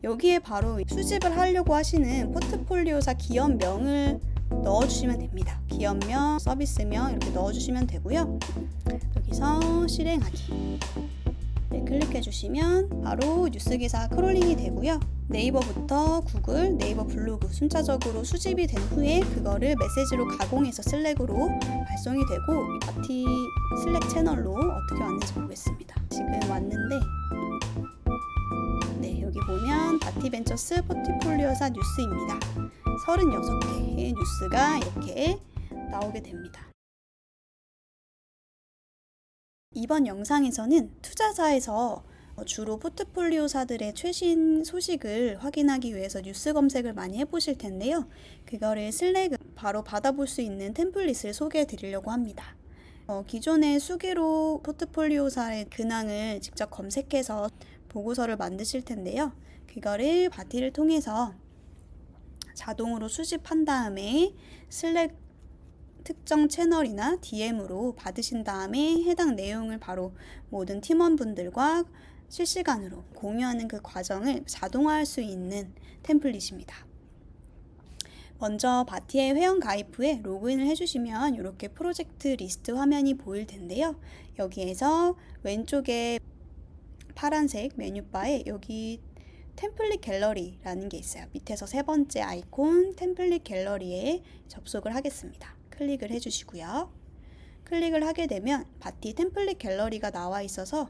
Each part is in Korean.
여기에 바로 수집을 하려고 하시는 포트폴리오사 기업명을 넣어주시면 됩니다. 기업명, 서비스명 이렇게 넣어주시면 되고요. 여기서 실행하기 클릭해 주시면 바로 뉴스 기사 크롤링이 되고요. 네이버부터 구글, 네이버 블로그 순차적으로 수집이 된 후에 그거를 메시지로 가공해서 슬랙으로 발송이 되고, 바티 슬랙 채널로 어떻게 왔는지 보겠습니다. 지금 왔는데 여기 보면 바티벤처스 포트폴리오사 뉴스입니다. 36개의 뉴스가 이렇게 나오게 됩니다. 이번 영상에서는 투자사에서 주로 포트폴리오사들의 최신 소식을 확인하기 위해서 뉴스 검색을 많이 해보실 텐데요. 그거를 슬랙 바로 받아볼 수 있는 템플릿을 소개해 드리려고 합니다. 기존의 수기로 포트폴리오사의 근황을 직접 검색해서 보고서를 만드실 텐데요. 그거를 바티를 통해서 자동으로 수집한 다음에 슬랙 특정 채널이나 DM으로 받으신 다음에 해당 내용을 바로 모든 팀원분들과 실시간으로 공유하는 그 과정을 자동화할 수 있는 템플릿입니다. 먼저 바티의 회원 가입 후에 로그인을 해주시면 이렇게 프로젝트 리스트 화면이 보일 텐데요. 여기에서 왼쪽에 파란색 메뉴바에 여기 템플릿 갤러리라는 게 있어요. 밑에서 세 번째 아이콘 템플릿 갤러리에 접속을 하겠습니다. 클릭을 해주시고요. 클릭을 하게 되면 바티 템플릿 갤러리가 나와 있어서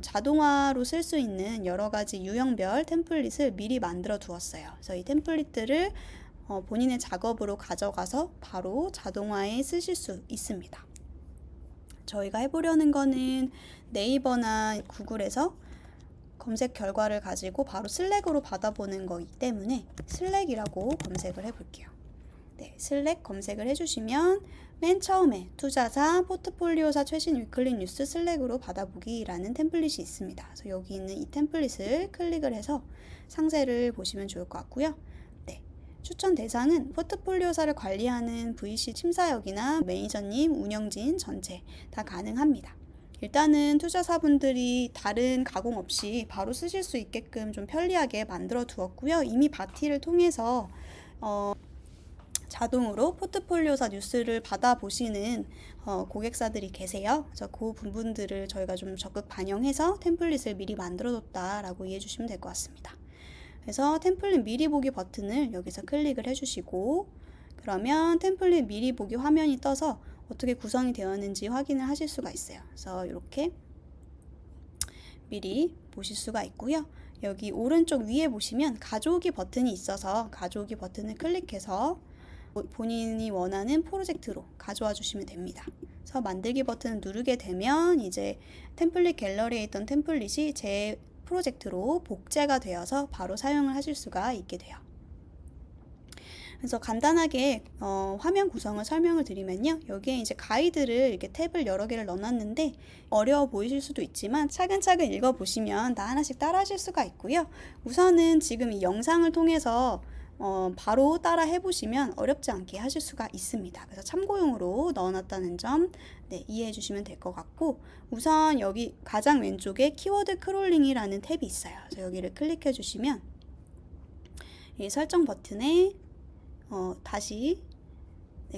자동화로 쓸 수 있는 여러 가지 유형별 템플릿을 미리 만들어 두었어요. 그래서 이 템플릿들을 본인의 작업으로 가져가서 바로 자동화에 쓰실 수 있습니다. 저희가 해보려는 거는 네이버나 구글에서 검색 결과를 가지고 바로 슬랙으로 받아보는 거기 때문에 슬랙이라고 검색을 해볼게요. 슬랙 검색을 해주시면 맨 처음에 투자사, 포트폴리오사 최신 위클리 뉴스 슬랙으로 받아보기 라는 템플릿이 있습니다. 그래서 여기 있는 이 템플릿을 클릭을 해서 상세를 보시면 좋을 것 같고요. 추천 대상은 포트폴리오사를 관리하는 VC 심사역이나 매니저님, 운영진 전체 다 가능합니다. 일단은 투자사분들이 다른 가공 없이 바로 쓰실 수 있게끔 좀 편리하게 만들어 두었고요. 이미 바티를 통해서 자동으로 포트폴리오사 뉴스를 받아보시는 고객사들이 계세요. 그래서 그 부분들을 저희가 좀 적극 반영해서 템플릿을 미리 만들어뒀다라고 이해해 주시면 될 것 같습니다. 그래서 템플릿 미리 보기 버튼을 여기서 클릭을 해주시고, 그러면 템플릿 미리 보기 화면이 떠서 어떻게 구성이 되었는지 확인을 하실 수가 있어요. 그래서 이렇게 미리 보실 수가 있고요. 여기 오른쪽 위에 보시면 가져오기 버튼이 있어서 가져오기 버튼을 클릭해서 본인이 원하는 프로젝트로 가져와 주시면 됩니다. 그래서 만들기 버튼을 누르게 되면 이제 템플릿 갤러리에 있던 템플릿이 제 프로젝트로 복제가 되어서 바로 사용을 하실 수가 있게 돼요. 그래서 간단하게 화면 구성을 설명을 드리면요. 여기에 이제 가이드를 이렇게 탭을 여러 개를 넣어놨는데 어려워 보이실 수도 있지만 차근차근 읽어보시면 다 하나씩 따라 하실 수가 있고요. 우선은 지금 이 영상을 통해서 바로 따라 해보시면 어렵지 않게 하실 수가 있습니다. 그래서 참고용으로 넣어놨다는 점 이해해 주시면 될 것 같고, 우선 여기 가장 왼쪽에 키워드 크롤링이라는 탭이 있어요. 그래서 여기를 클릭해 주시면 이 설정 버튼에 다시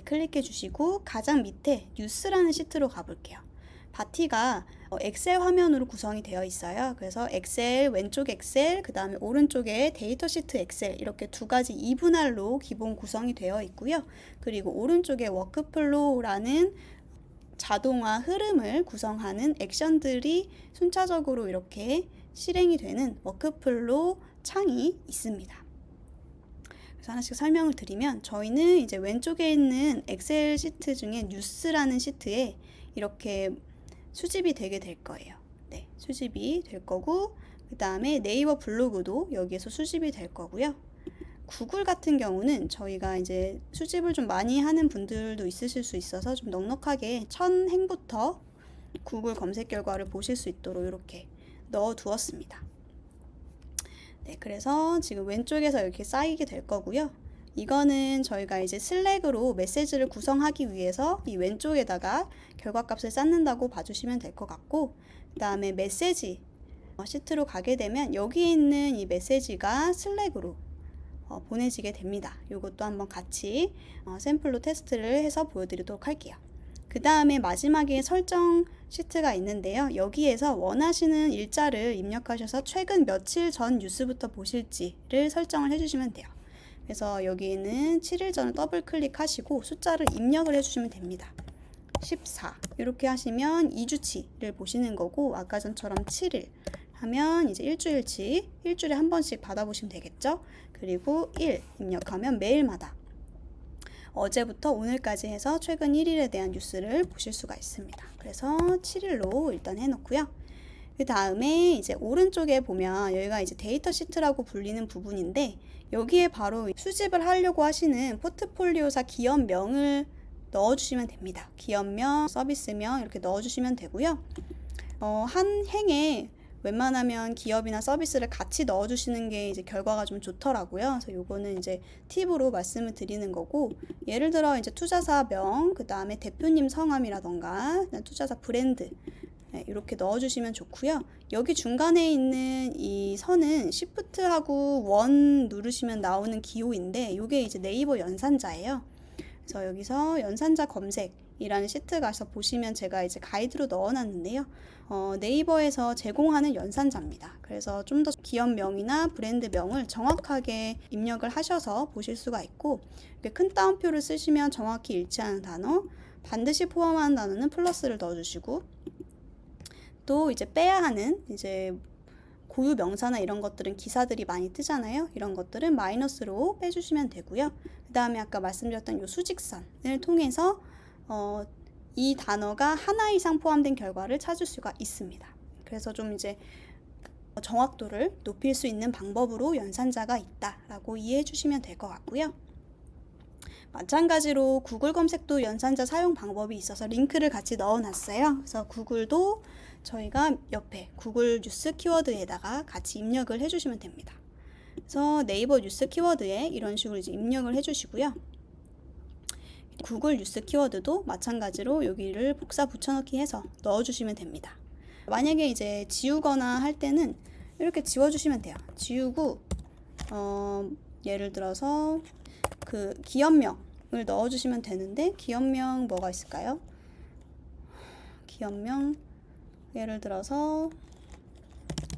클릭해 주시고 가장 밑에 뉴스라는 시트로 가볼게요. 바티가 엑셀 화면으로 구성이 되어 있어요. 그래서 엑셀, 왼쪽 엑셀, 그 다음에 오른쪽에 데이터 시트 엑셀, 이렇게 두 가지 이분할로 기본 구성이 되어 있고요. 그리고 오른쪽에 워크플로우라는 자동화 흐름을 구성하는 액션들이 순차적으로 이렇게 실행이 되는 워크플로우 창이 있습니다. 그래서 하나씩 설명을 드리면, 저희는 이제 왼쪽에 있는 엑셀 시트 중에 뉴스라는 시트에 이렇게 수집이 되게 될 거예요. 수집이 될 거고, 그 다음에 네이버 블로그도 여기에서 수집이 될 거고요. 구글 같은 경우는 저희가 이제 수집을 좀 많이 하는 분들도 있으실 수 있어서 좀 넉넉하게 첫 행부터 구글 검색 결과를 보실 수 있도록 이렇게 넣어 두었습니다. 그래서 지금 왼쪽에서 이렇게 쌓이게 될 거고요. 이거는 저희가 이제 슬랙으로 메시지를 구성하기 위해서 이 왼쪽에다가 결과값을 쌓는다고 봐주시면 될 것 같고, 그 다음에 메시지 시트로 가게 되면 여기에 있는 이 메시지가 슬랙으로 보내지게 됩니다. 이것도 한번 같이 샘플로 테스트를 해서 보여드리도록 할게요. 그 다음에 마지막에 설정 시트가 있는데요. 여기에서 원하시는 일자를 입력하셔서 최근 며칠 전 뉴스부터 보실지를 설정을 해주시면 돼요. 그래서 여기는 7일 전을 더블 클릭하시고 숫자를 입력을 해주시면 됩니다. 14 이렇게 하시면 2주치를 보시는 거고, 아까 전처럼 7일 하면 이제 일주일치, 일주일에 한 번씩 받아보시면 되겠죠. 그리고 1 입력하면 매일마다 어제부터 오늘까지 해서 최근 1일에 대한 뉴스를 보실 수가 있습니다. 그래서 7일로 일단 해놓고요. 그 다음에 이제 오른쪽에 보면 여기가 이제 데이터 시트라고 불리는 부분인데, 여기에 바로 수집을 하려고 하시는 포트폴리오사 기업명을 넣어주시면 됩니다. 기업명, 서비스명 이렇게 넣어주시면 되고요. 한 행에 웬만하면 기업이나 서비스를 같이 넣어주시는 게 이제 결과가 좀 좋더라고요. 그래서 요거는 이제 팁으로 말씀을 드리는 거고, 예를 들어 이제 투자사명, 그 다음에 대표님 성함이라던가 투자사 브랜드 이렇게 넣어주시면 좋고요. 여기 중간에 있는 이 선은 Shift하고 1 누르시면 나오는 기호인데, 이게 이제 네이버 연산자예요. 그래서 여기서 연산자 검색이라는 시트 가서 보시면 제가 이제 가이드로 넣어놨는데요. 네이버에서 제공하는 연산자입니다. 그래서 좀 더 기업명이나 브랜드명을 정확하게 입력을 하셔서 보실 수가 있고, 큰 따옴표를 쓰시면 정확히 일치하는 단어, 반드시 포함하는 단어는 플러스를 넣어주시고, 또 이제 빼야 하는 이제 고유 명사나 이런 것들은 기사들이 많이 뜨잖아요. 이런 것들은 마이너스로 빼주시면 되고요. 그 다음에 아까 말씀드렸던 이 수직선을 통해서 이 단어가 하나 이상 포함된 결과를 찾을 수가 있습니다. 그래서 좀 이제 정확도를 높일 수 있는 방법으로 연산자가 있다라고 이해해 주시면 될 것 같고요. 마찬가지로 구글 검색도 연산자 사용 방법이 있어서 링크를 같이 넣어놨어요. 그래서 구글도 저희가 옆에 구글 뉴스 키워드에다가 같이 입력을 해주시면 됩니다. 그래서 네이버 뉴스 키워드에 이런 식으로 이제 입력을 해주시고요. 구글 뉴스 키워드도 마찬가지로 여기를 복사 붙여넣기 해서 넣어주시면 됩니다. 만약에 이제 지우거나 할 때는 이렇게 지워주시면 돼요. 지우고 예를 들어서 그 기업명을 넣어주시면 되는데, 기업명 뭐가 있을까요? 기업명 예를 들어서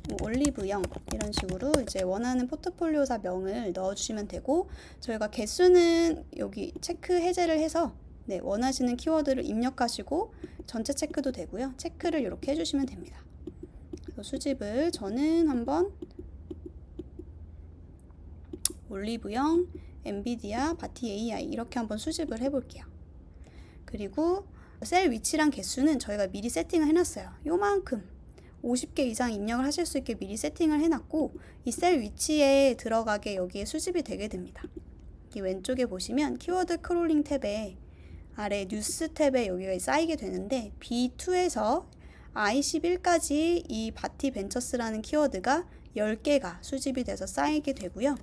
뭐 올리브영 이런 식으로 이제 원하는 포트폴리오사 명을 넣어주시면 되고, 저희가 개수는 여기 체크 해제를 해서 원하시는 키워드를 입력하시고 전체 체크도 되고요. 체크를 이렇게 해주시면 됩니다. 그래서 수집을 저는 한번 올리브영, 엔비디아, 바티 AI 이렇게 한번 수집을 해볼게요. 그리고 셀 위치랑 개수는 저희가 미리 세팅을 해놨어요. 요만큼 50개 이상 입력을 하실 수 있게 미리 세팅을 해놨고, 이 셀 위치에 들어가게 여기에 수집이 되게 됩니다. 이 왼쪽에 보시면 키워드 크롤링 탭에 아래 뉴스 탭에 여기가 쌓이게 되는데, B2에서 I11까지 이 바티 벤처스라는 키워드가 10개가 수집이 돼서 쌓이게 되고요.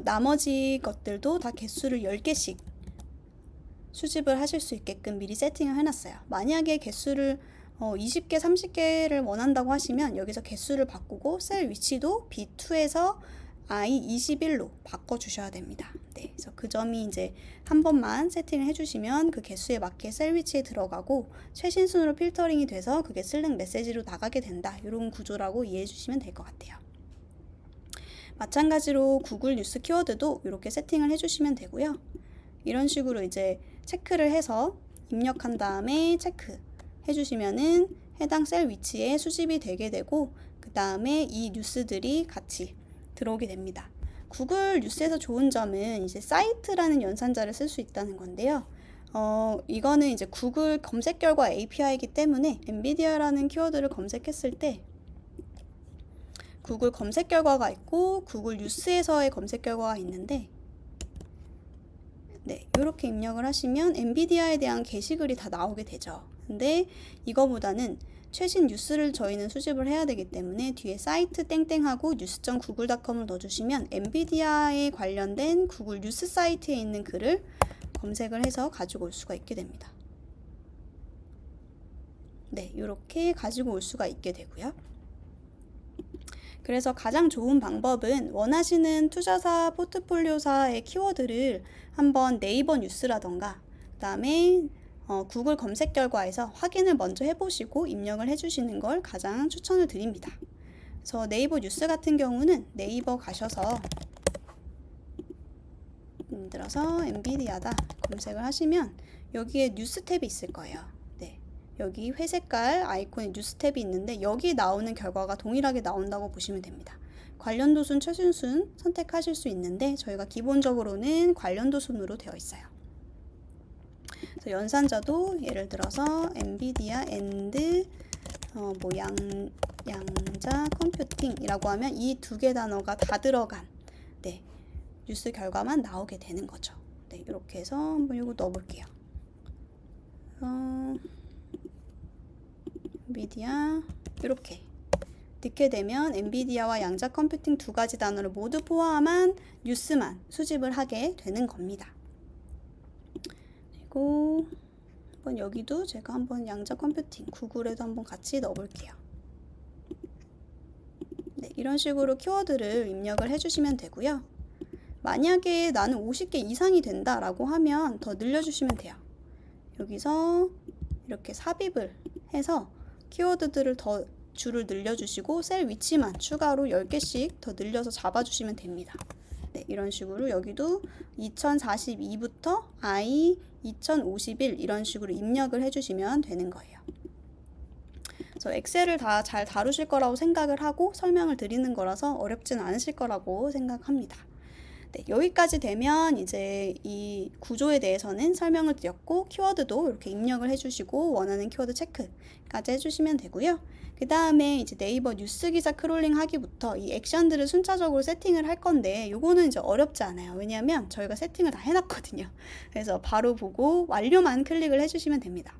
나머지 것들도 다 개수를 10개씩 수집을 하실 수 있게끔 미리 세팅을 해놨어요. 만약에 개수를 20개, 30개를 원한다고 하시면 여기서 개수를 바꾸고 셀 위치도 B2에서 I21로 바꿔주셔야 됩니다. 그래서 그 점이 이제 한 번만 세팅을 해주시면 그 개수에 맞게 셀 위치에 들어가고 최신 순으로 필터링이 돼서 그게 슬랙 메시지로 나가게 된다. 이런 구조라고 이해해 주시면 될 것 같아요. 마찬가지로 구글 뉴스 키워드도 이렇게 세팅을 해주시면 되고요. 이런 식으로 이제 체크를 해서 입력한 다음에 체크 해주시면은 해당 셀 위치에 수집이 되게 되고, 그 다음에 이 뉴스들이 같이 들어오게 됩니다. 구글 뉴스에서 좋은 점은 이제 사이트라는 연산자를 쓸 수 있다는 건데요. 이거는 이제 구글 검색 결과 API이기 때문에 엔비디아라는 키워드를 검색했을 때 구글 검색 결과가 있고 구글 뉴스에서의 검색 결과가 있는데, 이렇게 입력을 하시면 엔비디아에 대한 게시글이 다 나오게 되죠. 근데 이거보다는 최신 뉴스를 저희는 수집을 해야 되기 때문에 뒤에 사이트 땡땡하고 news.google.com을 넣어주시면 엔비디아에 관련된 구글 뉴스 사이트에 있는 글을 검색을 해서 가지고 올 수가 있게 됩니다. 네, 이렇게 가지고 올 수가 있게 되고요. 그래서 가장 좋은 방법은 원하시는 투자사 포트폴리오사의 키워드를 한번 네이버 뉴스라던가 그다음에 구글 검색 결과에서 확인을 먼저 해보시고 입력을 해주시는 걸 가장 추천을 드립니다. 그래서 네이버 뉴스 같은 경우는 네이버 가셔서 예를 들어서 엔비디아다 검색을 하시면 여기에 뉴스 탭이 있을 거예요. 네, 여기 회색깔 아이콘에 뉴스 탭이 있는데 여기 나오는 결과가 동일하게 나온다고 보시면 됩니다. 관련도순, 최순순 선택하실 수 있는데 저희가 기본적으로는 관련도순으로 되어 있어요. 그래서 연산자도 예를 들어서 엔비디아 앤드 양자 컴퓨팅이라고 하면 이 두 개 단어가 다 들어간 네, 뉴스 결과만 나오게 되는 거죠. 네, 이렇게 해서 한번 이거 넣어볼게요. 엔비디아 이렇게 넣게 되면 엔비디아와 양자 컴퓨팅 두 가지 단어를 모두 포함한 뉴스만 수집을 하게 되는 겁니다. 그리고 한번 여기도 제가 한번 양자 컴퓨팅 구글에도 한번 같이 넣어볼게요. 네, 이런 식으로 키워드를 입력을 해주시면 되고요. 만약에 나는 50개 이상이 된다라고 하면 더 늘려주시면 돼요. 여기서 이렇게 삽입을 해서 키워드들을 더 줄을 늘려주시고 셀 위치만 추가로 10개씩 더 늘려서 잡아주시면 됩니다. 네, 이런 식으로 여기도 2042부터 I 2051 이런 식으로 입력을 해주시면 되는 거예요. 그래서 엑셀을 다 잘 다루실 거라고 생각을 하고 설명을 드리는 거라서 어렵진 않으실 거라고 생각합니다. 네, 여기까지 되면 이제 이 구조에 대해서는 설명을 드렸고 키워드도 이렇게 입력을 해주시고 원하는 키워드 체크까지 해주시면 되고요. 그 다음에 이제 네이버 뉴스 기사 크롤링 하기부터 이 액션들을 순차적으로 세팅을 할 건데 요거는 이제 어렵지 않아요. 왜냐하면 저희가 세팅을 다 해놨거든요. 그래서 바로 보고 완료만 클릭을 해주시면 됩니다.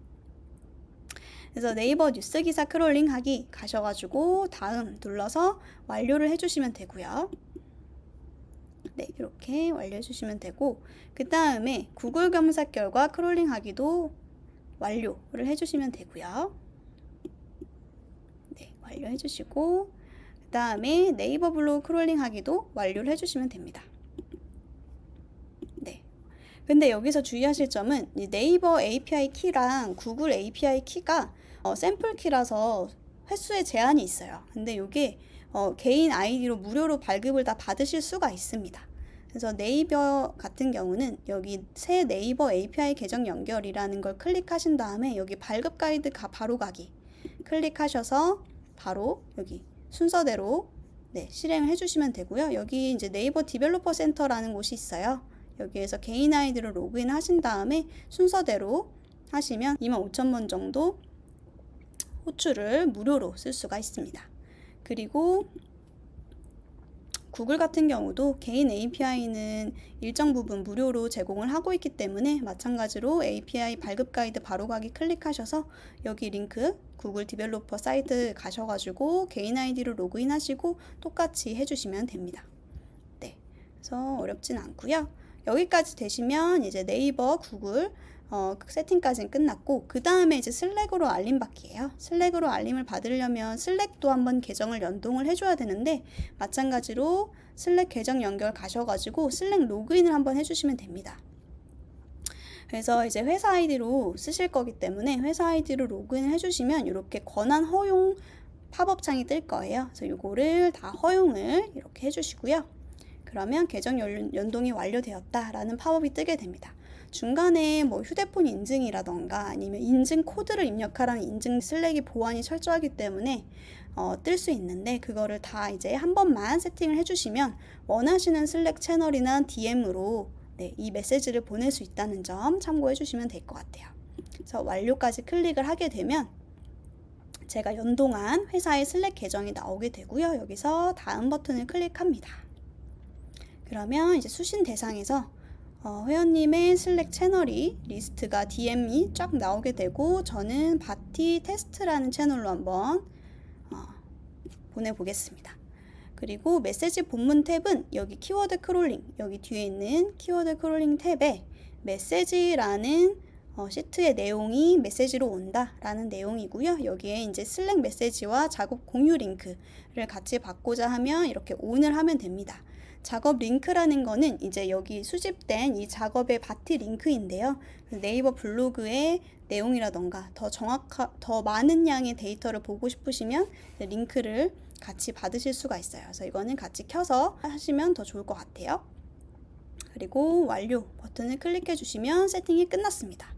그래서 네이버 뉴스 기사 크롤링 하기 가셔가지고 다음 눌러서 완료를 해주시면 되고요. 네, 이렇게 완료해 주시면 되고 그 다음에 구글 검색 결과 크롤링 하기도 완료를 해주시면 되고요. 네, 완료해 주시고 그 다음에 네이버 블로그 크롤링 하기도 완료를 해주시면 됩니다. 네. 근데 여기서 주의하실 점은 이 네이버 API 키랑 구글 API 키가 샘플 키라서 횟수에 제한이 있어요. 근데 이게 개인 아이디로 무료로 발급을 다 받으실 수가 있습니다. 그래서 네이버 같은 경우는 여기 새 네이버 API 계정 연결이라는 걸 클릭하신 다음에 여기 발급 가이드 바로 가기 클릭하셔서 바로 여기 순서대로 네, 실행을 해주시면 되고요. 여기 이제 네이버 디벨로퍼 센터라는 곳이 있어요. 여기에서 개인 아이디로 로그인 하신 다음에 순서대로 하시면 25,000번 정도 호출을 무료로 쓸 수가 있습니다. 그리고 구글 같은 경우도 개인 API는 일정 부분 무료로 제공을 하고 있기 때문에 마찬가지로 API 발급 가이드 바로 가기 클릭하셔서 여기 링크 구글 디벨로퍼 사이트 가셔가지고 개인 아이디로 로그인 하시고 똑같이 해주시면 됩니다. 네, 그래서 어렵진 않고요. 여기까지 되시면 이제 네이버, 구글 세팅까지는 끝났고 그 다음에 이제 슬랙으로 알림 받기예요. 슬랙으로 알림을 받으려면 슬랙도 한번 계정을 연동을 해줘야 되는데 마찬가지로 슬랙 계정 연결 가셔가지고 슬랙 로그인을 한번 해주시면 됩니다. 그래서 이제 회사 아이디로 쓰실 거기 때문에 회사 아이디로 로그인을 해주시면 이렇게 권한 허용 팝업 창이 뜰 거예요. 그래서 이거를 다 허용을 이렇게 해주시고요. 그러면 계정 연동이 완료되었다라는 팝업이 뜨게 됩니다. 중간에 뭐 휴대폰 인증이라던가 아니면 인증 코드를 입력하라는 인증 슬랙이 보안이 철저하기 때문에 뜰 수 있는데 그거를 다 이제 한 번만 세팅을 해주시면 원하시는 슬랙 채널이나 DM으로 네, 이 메시지를 보낼 수 있다는 점 참고해 주시면 될 것 같아요. 그래서 완료까지 클릭을 하게 되면 제가 연동한 회사의 슬랙 계정이 나오게 되고요. 여기서 다음 버튼을 클릭합니다. 그러면 이제 수신 대상에서 회원님의 슬랙 채널이 리스트가 DM이 쫙 나오게 되고 저는 바티 테스트라는 채널로 한번 보내보겠습니다. 그리고 메시지 본문 탭은 여기 키워드 크롤링 여기 뒤에 있는 키워드 크롤링 탭에 메시지라는 시트의 내용이 메시지로 온다 라는 내용이고요. 여기에 이제 슬랙 메시지와 작업 공유 링크를 같이 받고자 하면 이렇게 ON을 하면 됩니다. 작업 링크라는 거는 이제 여기 수집된 이 작업의 바티 링크인데요. 네이버 블로그의 내용이라던가 더 많은 양의 데이터를 보고 싶으시면 링크를 같이 받으실 수가 있어요. 그래서 이거는 같이 켜서 하시면 더 좋을 것 같아요. 그리고 완료 버튼을 클릭해 주시면 세팅이 끝났습니다.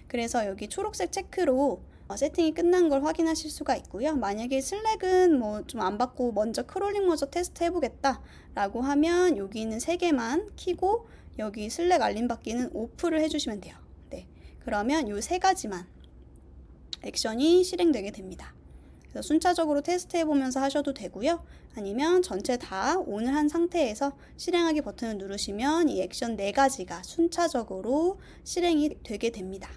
그래서 여기 초록색 체크로 세팅이 끝난 걸 확인하실 수가 있고요. 만약에 슬랙은 뭐 좀 안 받고 먼저 크롤링 먼저 테스트 해보겠다 라고 하면 여기 있는 3개만 키고 여기 슬랙 알림 받기는 오프를 해주시면 돼요. 네, 그러면 이 3가지만 액션이 실행되게 됩니다. 그래서 순차적으로 테스트 해보면서 하셔도 되고요. 아니면 전체 다 ON을 한 상태에서 실행하기 버튼을 누르시면 이 액션 4가지가 순차적으로 실행이 되게 됩니다.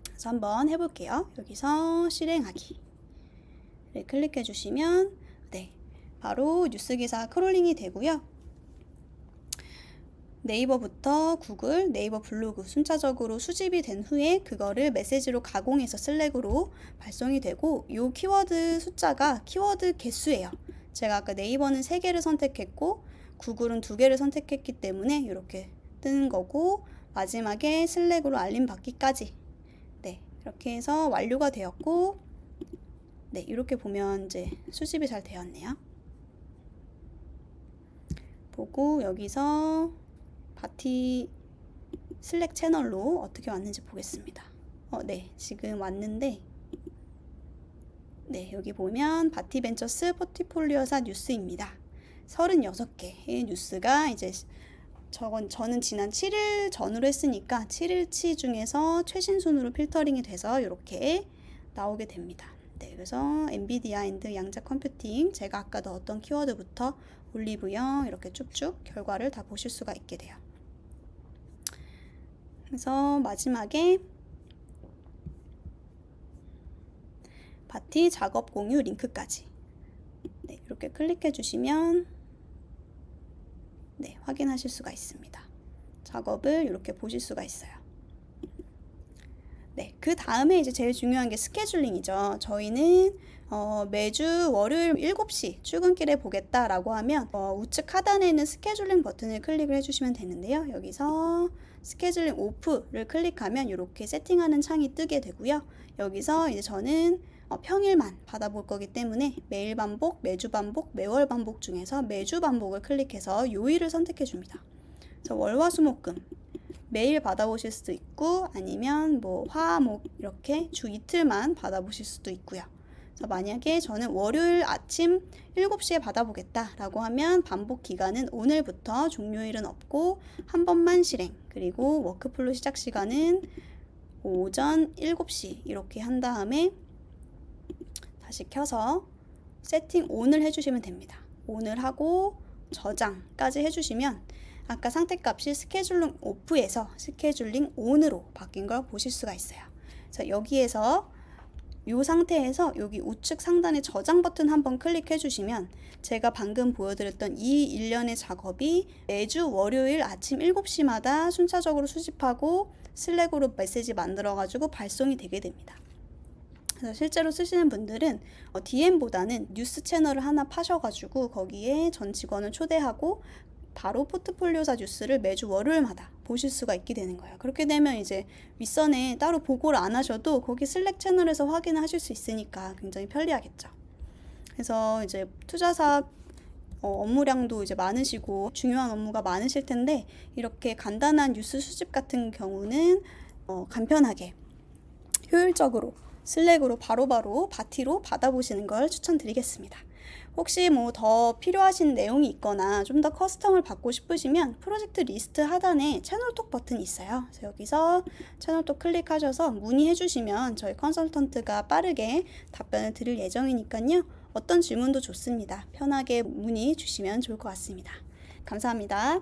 그래서 한번 해볼게요. 여기서 실행하기 클릭해 주시면 네, 바로 뉴스 기사 크롤링이 되고요. 네이버부터 구글, 네이버 블로그 순차적으로 수집이 된 후에 그거를 메시지로 가공해서 슬랙으로 발송이 되고, 이 키워드 숫자가 키워드 개수예요. 제가 아까 네이버는 3개를 선택했고 구글은 2개를 선택했기 때문에 이렇게 뜨는 거고, 마지막에 슬랙으로 알림 받기까지 네, 이렇게 해서 완료가 되었고, 네, 이렇게 보면 이제 수집이 잘 되었네요. 보고 여기서 바티 슬랙 채널로 어떻게 왔는지 보겠습니다. 네, 지금 왔는데, 네, 여기 보면 바티벤처스 포트폴리오사 뉴스입니다. 36개의 뉴스가 이제 저는 지난 7일 전후로 했으니까 7일치 중에서 최신 순으로 필터링이 돼서 이렇게 나오게 됩니다. 네, 그래서 엔비디아 앤드 양자 컴퓨팅, 제가 아까 넣었던 키워드부터 올리브영 이렇게 쭉쭉 결과를 다 보실 수가 있게 돼요. 그래서 마지막에 바티 작업 공유 링크까지 네, 이렇게 클릭해 주시면 네, 확인하실 수가 있습니다. 작업을 이렇게 보실 수가 있어요. 네, 그 다음에 이제 제일 중요한 게 스케줄링이죠. 저희는 매주 월요일 7시 출근길에 보겠다라고 하면 우측 하단에 있는 스케줄링 버튼을 클릭을 해주시면 되는데요. 여기서 스케줄링 오프를 클릭하면 이렇게 세팅하는 창이 뜨게 되고요. 여기서 이제 저는 평일만 받아볼 거기 때문에 매일 반복, 매주 반복, 매월 반복 중에서 매주 반복을 클릭해서 요일을 선택해 줍니다. 그래서 월화수목금 매일 받아보실 수도 있고, 아니면 뭐 화, 목 이렇게 주 이틀만 받아보실 수도 있고요. 그래서 만약에 저는 월요일 아침 7시에 받아보겠다 라고 하면 반복 기간은 오늘부터 종료일은 없고 한 번만 실행, 그리고 워크플로 시작 시간은 오전 7시 이렇게 한 다음에 다시 켜서 세팅 ON을 해주시면 됩니다. ON을 하고 저장까지 해주시면 아까 상태값이 스케줄링 오프에서 스케줄링 ON으로 바뀐 걸 보실 수가 있어요. 그래서 여기에서 이 상태에서 여기 우측 상단에 저장 버튼 한번 클릭해 주시면 제가 방금 보여드렸던 이 일련의 작업이 매주 월요일 아침 7시마다 순차적으로 수집하고 슬랙으로 메시지 만들어 가지고 발송이 되게 됩니다. 그래서 실제로 쓰시는 분들은 DM보다는 뉴스 채널을 하나 파셔가지고 거기에 전 직원을 초대하고 바로 포트폴리오사 뉴스를 매주 월요일마다 보실 수가 있게 되는 거예요. 그렇게 되면 이제 윗선에 따로 보고를 안 하셔도 거기 슬랙 채널에서 확인을 하실 수 있으니까 굉장히 편리하겠죠. 그래서 이제 투자사 업무량도 이제 많으시고 중요한 업무가 많으실 텐데, 이렇게 간단한 뉴스 수집 같은 경우는 간편하게 효율적으로 슬랙으로 바로바로 바티로 받아보시는 걸 추천드리겠습니다. 혹시 뭐 더 필요하신 내용이 있거나 좀 더 커스텀을 받고 싶으시면 프로젝트 리스트 하단에 채널톡 버튼이 있어요. 그래서 여기서 채널톡 클릭하셔서 문의해 주시면 저희 컨설턴트가 빠르게 답변을 드릴 예정이니까요. 어떤 질문도 좋습니다. 편하게 문의 주시면 좋을 것 같습니다. 감사합니다.